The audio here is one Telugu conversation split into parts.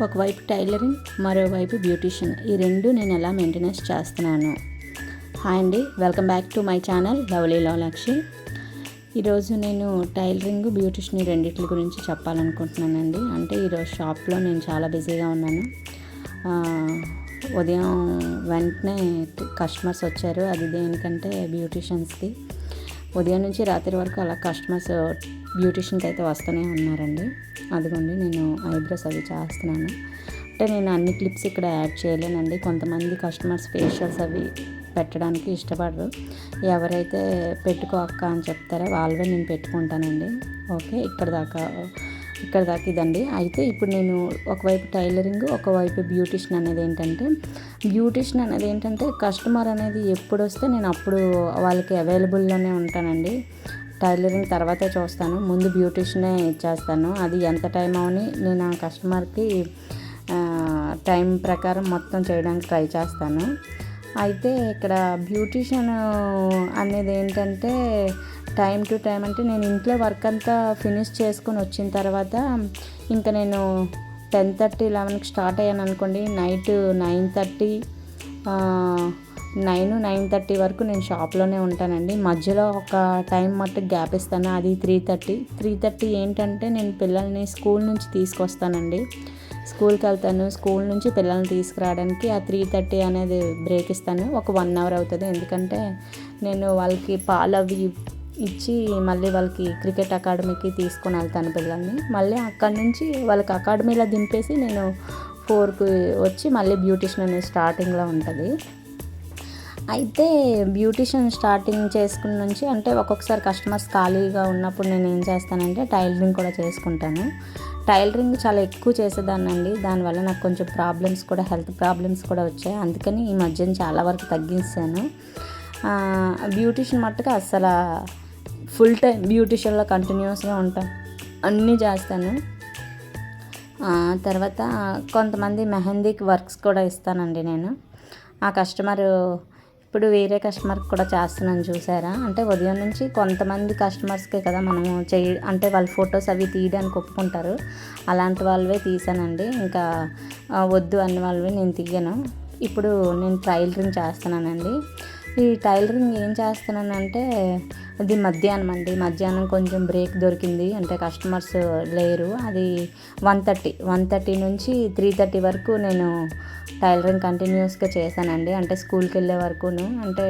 ఒకవైపు టైలరింగ్, మరోవైపు బ్యూటీషియన్, ఈ రెండు నేను ఎలా మెయింటెనెన్స్ చేస్తున్నాను. హాయ్ అండి, welcome back to my channel lovely Lalakshi. ఈరోజు నేను టైలరింగ్, బ్యూటీషియన్ రెండిట్ల గురించి చెప్పాలనుకుంటున్నానండి. అంటే ఈరోజు షాప్లో నేను చాలా బిజీగా ఉన్నాను. ఉదయం వెంటనే కస్టమర్స్ వచ్చారు. అది దేనికంటే బ్యూటీషియన్స్కి. ఉదయం నుంచి రాత్రి వరకు అలా కస్టమర్స్ బ్యూటీషియన్కి అయితే వస్తూనే ఉన్నారండి. అదిగోండి నేను ఐబ్రోస్ అవి చేస్తున్నాను. అంటే నేను అన్ని క్లిప్స్ ఇక్కడ యాడ్ చేయలేనండి. కొంతమంది కస్టమర్స్ ఫేషియల్స్ అవి పెట్టడానికి ఇష్టపడరు. ఎవరైతే పెట్టుకో అక్క అని చెప్తారో వాళ్ళవే నేను పెట్టుకుంటానండి. ఓకే, ఇక్కడ దాకా ఇదండి. అయితే ఇప్పుడు నేను ఒకవైపు టైలరింగ్, ఒకవైపు బ్యూటీషియన్ అనేది ఏంటంటే కస్టమర్ అనేది ఎప్పుడు వస్తే నేను అప్పుడు వాళ్ళకి అవైలబుల్లోనే ఉంటానండి. టైలరింగ్ తర్వాతే చూస్తాను, ముందు బ్యూటీషియనే ఇచ్చేస్తాను. అది ఎంత టైం అవని నేను ఆ కస్టమర్కి టైం ప్రకారం మొత్తం చేయడానికి ట్రై చేస్తాను. అయితే ఇక్కడ బ్యూటీషియన్ అనేది ఏంటంటే టైం టు టైం, అంటే నేను ఇంట్లో వర్క్ అంతా ఫినిష్ చేసుకొని వచ్చిన తర్వాత ఇంకా నేను 10:30, 11కి స్టార్ట్ అయ్యాను అనుకోండి. నైట్ 9:30 వరకు నేను షాప్లోనే ఉంటానండి. మధ్యలో ఒక టైం మట్టుకు గ్యాప్ ఇస్తాను, అది 3:30 ఏంటంటే నేను పిల్లల్ని స్కూల్ నుంచి తీసుకొస్తానండి. స్కూల్కి వెళ్తాను. స్కూల్ నుంచి పిల్లల్ని తీసుకురావడానికి ఆ 3:30 అనేది బ్రేక్ ఇస్తాను. ఒక 1 అవర్ అవుతుంది. ఎందుకంటే నేను వాళ్ళకి పాలు అవి ఇచ్చి మళ్ళీ వాళ్ళకి క్రికెట్ అకాడమీకి తీసుకొని వెళ్తాను పిల్లల్ని. మళ్ళీ అక్కడి నుంచి వాళ్ళకి అకాడమీలో దింపేసి నేను 4కి వచ్చి మళ్ళీ బ్యూటీషియన్ అనేది స్టార్టింగ్లో ఉంటుంది. అయితే బ్యూటీషియన్ స్టార్టింగ్ చేసుకున్న నుంచి, అంటే ఒక్కొక్కసారి కస్టమర్స్ ఖాళీగా ఉన్నప్పుడు నేను ఏం చేస్తానంటే టైలరింగ్ కూడా చేసుకుంటాను. టైలరింగ్ చాలా ఎక్కువ చేసేదాన్నండి. దానివల్ల నాకు కొంచెం హెల్త్ ప్రాబ్లమ్స్ కూడా వచ్చాయి. అందుకని ఈ మధ్యన చాలా వరకు తగ్గించాను. బ్యూటీషియన్ మట్టుకు అస్సలు ఫుల్ టైం బ్యూటీషియన్లో కంటిన్యూస్గా ఉంటాను, అన్నీ చేస్తాను. తర్వాత కొంతమంది మెహందీకి వర్క్స్ కూడా ఇస్తానండి నేను. ఆ కస్టమరు ఇప్పుడు వేరే కస్టమర్కి కూడా చేస్తున్నాను, చూసారా. అంటే ఉదయం నుంచి కొంతమంది కస్టమర్స్కే కదా మనము అంటే వాళ్ళ ఫొటోస్ అవి తీయడానికి ఒప్పుకుంటారు. అలాంటి వాళ్ళవే తీసానండి. ఇంకా వద్దు అన్న వాళ్ళవి నేను తీయను. ఇప్పుడు నేను టైలరింగ్ చేస్తున్నానండి. ఈ టైలరింగ్ ఏం చేస్తున్నానంటే అది మధ్యాహ్నం కొంచెం బ్రేక్ దొరికింది. అంటే కస్టమర్స్ లేరు. అది 1:30 నుంచి 3:30 వరకు నేను టైలరింగ్ కంటిన్యూస్గా చేశానండి. అంటే స్కూల్కి వెళ్ళే వరకును. అంటే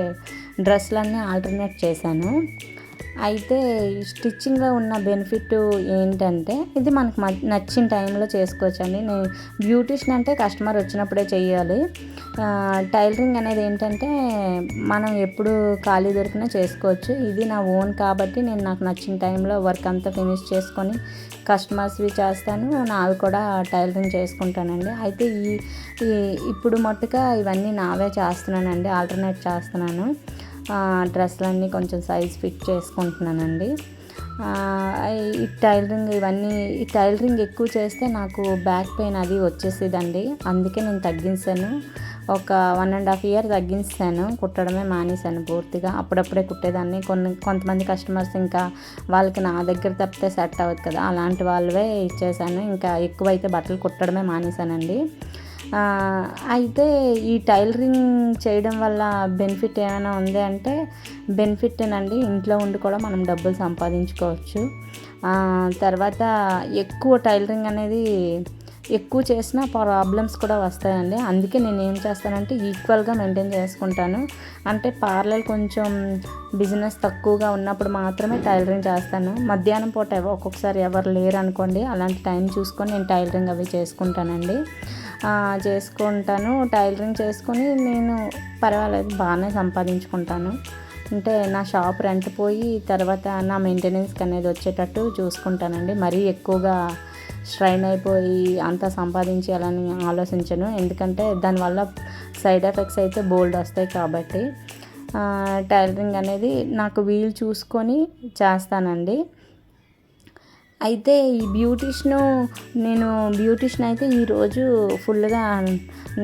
డ్రెస్సులన్నీ ఆల్టర్నేట్ చేశాను. అయితే స్టిచ్చింగ్లో ఉన్న బెనిఫిట్ ఏంటంటే ఇది మనకు నచ్చిన టైంలో చేసుకోవచ్చండి. నేను బ్యూటీషియన్ అంటే కస్టమర్ వచ్చినప్పుడే చేయాలి. టైలరింగ్ అనేది ఏంటంటే మనం ఎప్పుడు ఖాళీ దొరికినా చేసుకోవచ్చు. ఇది నా ఓన్ కాబట్టి నేను నాకు నచ్చిన టైంలో వర్క్ అంతా ఫినిష్ చేసుకొని కస్టమర్స్వి చేస్తాను, నావి కూడా టైలరింగ్ చేసుకుంటానండి. అయితే ఇప్పుడు మట్టుగా ఇవన్నీ నావే చేస్తున్నానండి, ఆల్టర్నేట్ చేస్తున్నాను. డ్రెస్సులన్నీ కొంచెం సైజ్ ఫిట్ చేసుకుంటున్నానండి. ఈ టైలరింగ్ ఎక్కువ చేస్తే నాకు బ్యాక్ పెయిన్ అది వచ్చేసేదండి. అందుకే నేను తగ్గించాను. ఒక 1.5 ఇయర్ తగ్గించాను, కుట్టడమే మానేశాను పూర్తిగా. అప్పుడప్పుడే కుట్టేదాన్ని. కొంతమంది కస్టమర్స్ ఇంకా వాళ్ళకి నా దగ్గర తప్పితే సెట్ అవ్వదు కదా, అలాంటి వాళ్ళవే ఇచ్చేసాను. ఇంకా ఎక్కువైతే బట్టలు కుట్టడమే మానేశానండి. అయితే ఈ టైలరింగ్ చేయడం వల్ల బెనిఫిట్ ఏమైనా ఉంది అంటే బెనిఫిట్టేనండి. ఇంట్లో ఉండి కూడా మనం డబ్బులు సంపాదించుకోవచ్చు. తర్వాత టైలరింగ్ అనేది ఎక్కువ చేసిన ప్రాబ్లమ్స్ కూడా వస్తాయండి. అందుకే నేను ఏం చేస్తానంటే ఈక్వల్గా మెయింటైన్ చేసుకుంటాను. అంటే పార్లర్ కొంచెం బిజినెస్ తక్కువగా ఉన్నప్పుడు మాత్రమే టైలరింగ్ చేస్తాను. మధ్యాహ్నం పూట ఒక్కొక్కసారి ఎవరు లేరు అనుకోండి, అలాంటి టైం చూసుకొని నేను టైలరింగ్ అవి చేసుకుంటానండి. టైలరింగ్ చేసుకొని నేను పర్వాలేదు బాగానే సంపాదించుకుంటాను. అంటే నా షాప్ రెంట్ పోయి తర్వాత నా మెయింటెనెన్స్కి అనేది వచ్చేటట్టు చూసుకుంటానండి. మరీ ఎక్కువగా స్ట్రైన్ అయిపోయి అంతా సంపాదించాలని ఆలోచించను. ఎందుకంటే దానివల్ల సైడ్ ఎఫెక్ట్స్ అయితే బోల్డ్ వస్తాయి కాబట్టి టైలరింగ్ అనేది నాకు వీలు చూసుకొని చేస్తానండి. అయితే ఈ బ్యూటీషియన్ అయితే ఈరోజు ఫుల్గా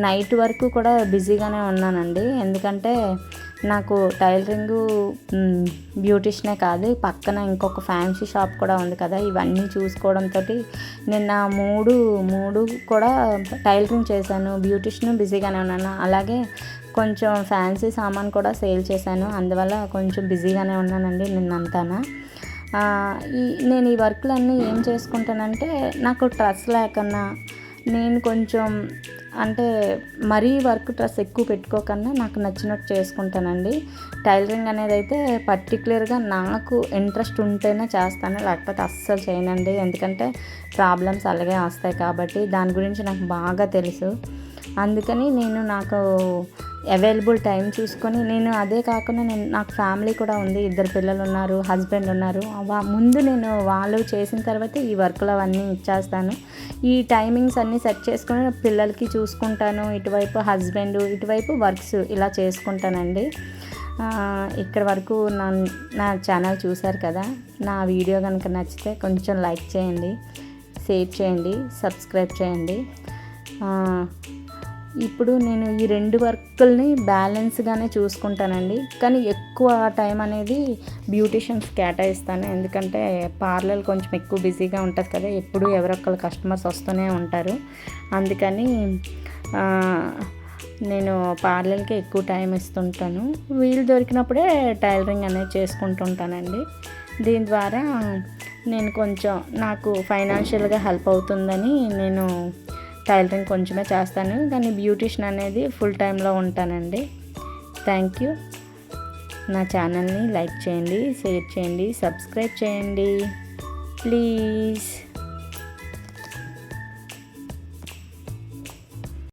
నైట్ వరకు కూడా బిజీగానే ఉన్నానండి. ఎందుకంటే నాకు టైలరింగు బ్యూటిషనే కాదు, పక్కన ఇంకొక ఫ్యాన్సీ షాప్ కూడా ఉంది కదా, ఇవన్నీ చూసుకోవడంతో నేను నా మూడు కూడా టైలరింగ్ చేశాను, బ్యూటిషన్ బిజీగానే ఉన్నాను. అలాగే కొంచెం ఫ్యాన్సీ సామాన్ కూడా సేల్ చేశాను, అందువల్ల కొంచెం బిజీగానే ఉన్నానండి నిన్నంతానా. నేను ఈ వర్క్లన్నీ ఏం చేసుకుంటానంటే, నాకు స్ట్రెస్ లేకన్నా, నేను కొంచెం అంటే మరీ వర్క్ స్ట్రెస్ ఎక్కువ పెట్టుకోకన్నా నాకు నచ్చినట్టు చేసుకుంటానండి. టైలరింగ్ అనేది అయితే పర్టికులర్గా నాకు ఇంట్రెస్ట్ ఉంటేనే చేస్తాను, లేకపోతే అస్సలు చేయనండి. ఎందుకంటే ప్రాబ్లమ్స్ అలాగే వస్తాయి కాబట్టి దాని గురించి నాకు బాగా తెలుసు. అందుకని నాకు అవైలబుల్ టైం చూసుకొని, నేను అదే కాకుండా నాకు ఫ్యామిలీ కూడా ఉంది, 2 పిల్లలు ఉన్నారు, హస్బెండ్ ఉన్నారు. ముందు నేను వాళ్ళు చేసిన తర్వాత ఈ వర్క్లు అవన్నీ ఇచ్చేస్తాను. ఈ టైమింగ్స్ అన్నీ సెట్ చేసుకొని పిల్లలకి చూసుకుంటాను, ఇటువైపు హస్బెండ్, ఇటువైపు వర్క్స్ ఇలా చేసుకుంటానండి. ఇక్కడ వరకు నా ఛానల్ చూశారు కదా. నా వీడియో కనుక నచ్చితే కొంచెం లైక్ చేయండి, షేర్ చేయండి, సబ్స్క్రైబ్ చేయండి. ఇప్పుడు నేను ఈ 2 వర్కుల్ని బ్యాలెన్స్గానే చూసుకుంటానండి, కానీ ఎక్కువ టైం అనేది బ్యూటీషియన్స్ కేటాయిస్తాను. ఎందుకంటే పార్లర్ కొంచెం ఎక్కువ బిజీగా ఉంటుంది కదా, ఎప్పుడు ఎవరొక్కరు కస్టమర్స్ వస్తూనే ఉంటారు. అందుకని నేను పార్లర్కి ఎక్కువ టైం ఇస్తుంటాను. వీలు దొరికినప్పుడే టైలరింగ్ అనేది చేసుకుంటుంటానండి. దీని ద్వారా నేను కొంచెం నాకు ఫైనాన్షియల్గా హెల్ప్ అవుతుందని నేను టైలరింగ్ కొంచెమే చేస్తాను, కానీ బ్యూటీషియన్ అనేది ఫుల్ టైంలో ఉంటానండి. Thank you. నా ఛానల్ని లైక్ చేయండి, షేర్ చేయండి, సబ్స్క్రైబ్ చేయండి ప్లీజ్.